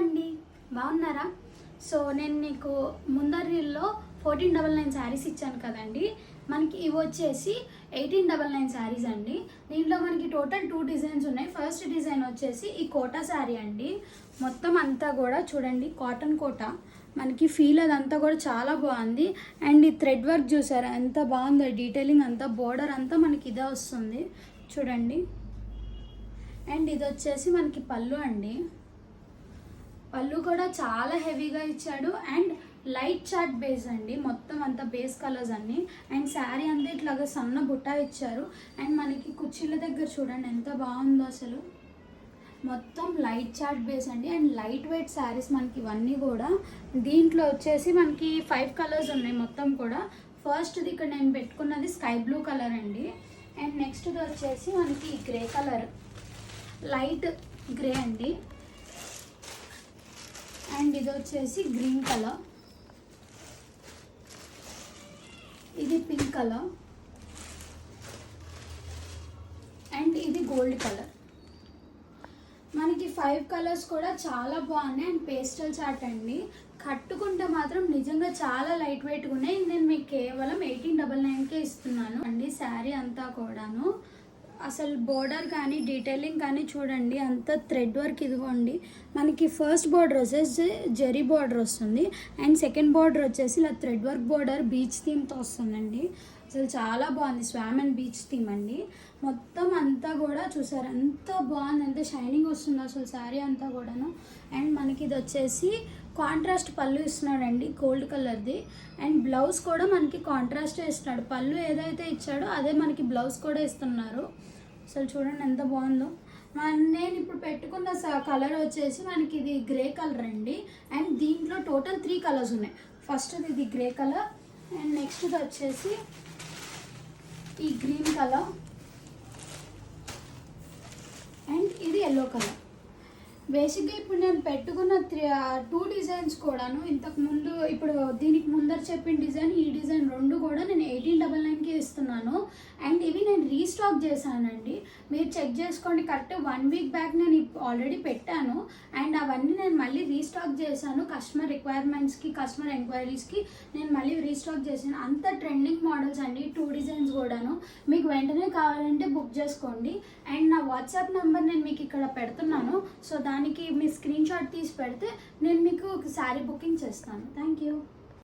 అండి, బాగున్నారా? సో నేను నీకు ముందర రీల్లో 1499 శారీస్ ఇచ్చాను కదండి. మనకి ఇవి వచ్చేసి 1899 శారీస్ అండి. దీంట్లో మనకి టోటల్ 2 డిజైన్స్ ఉన్నాయి. ఫస్ట్ డిజైన్ వచ్చేసి ఈ కోటా శారీ అండి. మొత్తం అంతా కూడా చూడండి, కాటన్ కోటా. మనకి ఫీల్ అదంతా కూడా చాలా బాగుంది. అండ్ ఈ థ్రెడ్ వర్క్ చూసారా ఎంత బాగుందో, డీటెయిలింగ్ అంతా, బోర్డర్ అంతా మనకి ఇదే వస్తుంది చూడండి. అండ్ ఇది వచ్చేసి మనకి పళ్ళు అండి. పళ్ళు కూడా చాలా హెవీగా ఇచ్చాడు. అండ్ లైట్ చార్ట్ బేస్ అండి, మొత్తం అంతా బేస్ కలర్స్ అన్నీ. అండ్ శారీ అంతా ఇట్లాగా సన్న బుట్ట ఇచ్చారు. అండ్ మనకి కుర్చీల దగ్గర చూడండి ఎంత బాగుందో అసలు. మొత్తం లైట్ చార్ట్ బేస్ అండి. అండ్ లైట్ వెయిట్ శారీస్ మనకి ఇవన్నీ కూడా. దీంట్లో వచ్చేసి మనకి 5 కలర్స్ ఉన్నాయి మొత్తం కూడా. ఫస్ట్ది ఇక్కడ నేను పెట్టుకున్నది స్కై బ్లూ కలర్ అండి. అండ్ నెక్స్ట్ది వచ్చేసి మనకి గ్రే కలర్, లైట్ గ్రే అండి. అండ్ ఇది వచ్చేసి గ్రీన్ కలర్, ఇది పింక్ కలర్, అండ్ ఇది గోల్డ్ కలర్. మనకి 5 కలర్స్ కూడా చాలా బాగున్నాయి. అండ్ పేస్టల్ చార్ట్ అండి. కట్టుకుంటే మాత్రం నిజంగా చాలా లైట్ వెయిట్గా ఉన్నాయి. నేను మీకు కేవలం 1899కే ఇస్తున్నాను అండి. శారీ అంతా కూడాను అసలు బోర్డర్ కానీ డీటెయిలింగ్ కానీ చూడండి, అంత థ్రెడ్ వర్క్ ఇదిగోండి. మనకి ఫస్ట్ బోర్డర్ వచ్చేసి జరీ బోర్డర్ వస్తుంది. అండ్ సెకండ్ బోర్డర్ వచ్చేసి ఇలా థ్రెడ్ వర్క్ బోర్డర్ బీచ్ థీమ్తో వస్తుందండి. అసలు చాలా బాగుంది, స్వామ్ అండ్ బీచ్ థీమ్ అండి. మొత్తం అంతా కూడా చూసారు ఎంత బాగుంది, ఎంత షైనింగ్ వస్తుంది అసలు శారీ అంతా కూడాను. అండ్ మనకి ఇది వచ్చేసి కాంట్రాస్ట్ పళ్ళు ఇస్తున్నాడండి, గోల్డ్ కలర్ది. అండ్ బ్లౌజ్ కూడా మనకి కాంట్రాస్ట్ ఇస్తున్నాడు. పళ్ళు ఏదైతే ఇచ్చాడో అదే మనకి బ్లౌజ్ కూడా ఇస్తున్నారు. అసలు చూడండి ఎంత బాగుందో. నేను ఇప్పుడు పెట్టుకున్న కలర్ వచ్చేసి మనకి ఇది గ్రే కలర్ అండి. అండ్ దీంట్లో టోటల్ 3 కలర్స్ ఉన్నాయి. ఫస్ట్ ఇది గ్రే కలర్, అండ్ నెక్స్ట్ది వచ్చేసి ఈ గ్రీన్ కలర్, అండ్ ఇది ఎల్లో కలర్. బేసిక్గా ఇప్పుడు నేను పెట్టుకున్న 2 డిజైన్స్ కూడాను ఇంతకుముందు, ఇప్పుడు దీనికి ముందర చెప్పిన డిజైన్, ఈ డిజైన్ రెండు కూడా నేను 1899కి ఇస్తున్నాను. అండ్ ఇవి నేను రీస్టాక్ చేశానండి, మీరు చెక్ చేసుకోండి. కరెక్ట్ 1 వీక్ బ్యాక్ నేను ఆల్రెడీ పెట్టాను. అండ్ అవన్నీ నేను మళ్ళీ రీస్టాక్ చేశాను. కస్టమర్ రిక్వైర్మెంట్స్కి, కస్టమర్ ఎంక్వైరీస్కి నేను మళ్ళీ రీస్టాక్ చేశాను. అంత ట్రెండింగ్ మోడల్స్ అండి, 2 డిజైన్స్ కూడాను. మీకు వెంటనే కావాలంటే బుక్ చేసుకోండి. అండ్ నా వాట్సాప్ నెంబర్ నేను మీకు ఇక్కడ పెడుతున్నాను. సో దానికి మీ స్క్రీన్ షాట్ తీసి పెడితే నేను మీకు ఒక శారీ బుకింగ్ చేస్తాను. Thank you.